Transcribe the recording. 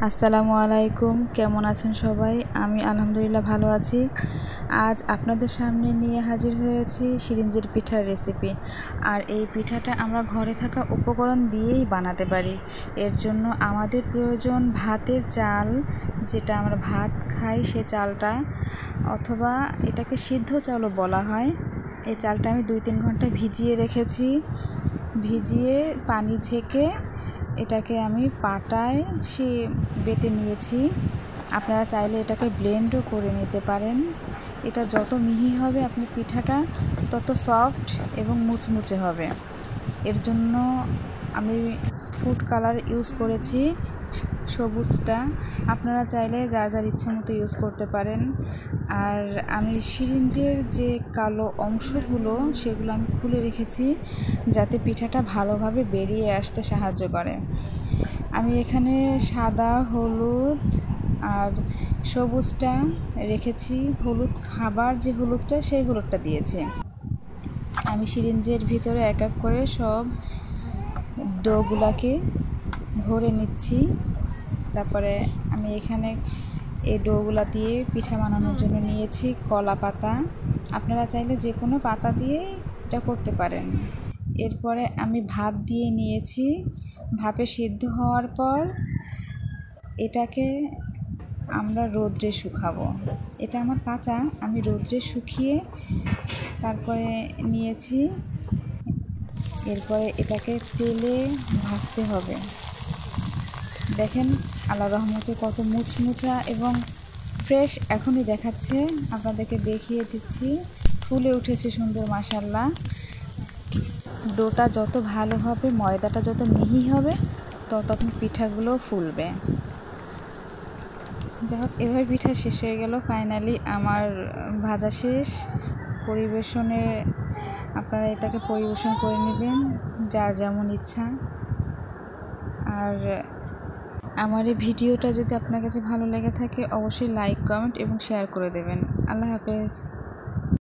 আসসালামু আলাইকুম, কেমন আছেন সবাই? আমি আলহামদুলিল্লাহ ভালো আছি। আজ আপনাদের সামনে নিয়ে হাজির হয়েছি সিরিঞ্জের পিঠার রেসিপি। আর এই পিঠাটা আমরা ঘরে থাকা উপকরণ দিয়েই বানাতে পারি। এর জন্য আমাদের প্রয়োজন ভাতের চাল, যেটা আমরা ভাত খাই সে চালটা, অথবা এটাকে সিদ্ধ চালও বলা হয়। এই চালটা আমি 2-3 ঘন্টা ভিজিয়ে রেখেছি। ভিজিয়ে পানি ছেঁকে এটাকে আমি পাটায় বেটে নিয়েছি। আপনারা চাইলে এটাকে ব্লেন্ডও করে নিতে পারেন। এটা যত মিহি হবে আপনার পিঠাটা তত সফট এবং মুচমুচে হবে। এর জন্য আমি ফুড কালার ইউজ করেছি, সবুজটা। আপনারা চাইলে যার যার ইচ্ছা মতো ইউজ করতে পারেন। আর আমি সিরিঞ্জের যে কালো অংশগুলো সেগুলো আমি খুলে রেখেছি, যাতে পিঠাটা ভালোভাবে বেরিয়ে আসতে সাহায্য করে। আমি এখানে সাদা, হলুদ আর সবুজটা রেখেছি। হলুদ খাবার যে হলুদটা, সেই হলুদটা দিয়েছি। আমি সিরিঞ্জের ভিতরে এক এক করে সব ডোগুলাকে ভরে নিচ্ছি। তারপরে আমি এখানে এই ডোগুলা দিয়ে পিঠা বানানোর জন্য নিয়েছি কলা পাতা। আপনারা চাইলে যে কোনো পাতা দিয়ে এটা করতে পারেন। এরপরে আমি ভাপ দিয়ে নিয়েছি। ভাপে সিদ্ধ হওয়ার পর এটাকে আমরা রোদ্রে শুকাবো। এটা আমার কাঁচা, আমি রোদ্রে শুকিয়ে তারপরে নিয়েছি। এরপরে এটাকে তেলে ভাজতে হবে। দেখেন আল্লাহর রহমতে কত মুচমুচা এবং ফ্রেশ এখনই দেখাচ্ছে। আপনাদেরকে দেখিয়ে দিচ্ছি, ফুলে উঠেছে সুন্দর, মাশাআল্লাহ। ডোটা যত ভালো হবে, ময়দাটা যত মিহি হবে, ততক্ষণ পিঠাগুলো ফুলবে। যাই হোক, এভাবে পিঠা শেষ হয়ে গেল। ফাইনালি আমার ভাজা শেষ। পরিবেশনে আপনারা এটাকে পরিবেশন করে নেবেন যার যেমন ইচ্ছা। আর আমার এই ভিডিওটা যদি আপনার কাছে ভালো লেগে থাকে, অবশ্যই লাইক, কমেন্ট এবং শেয়ার করে দেবেন। আল্লাহ হাফেজ।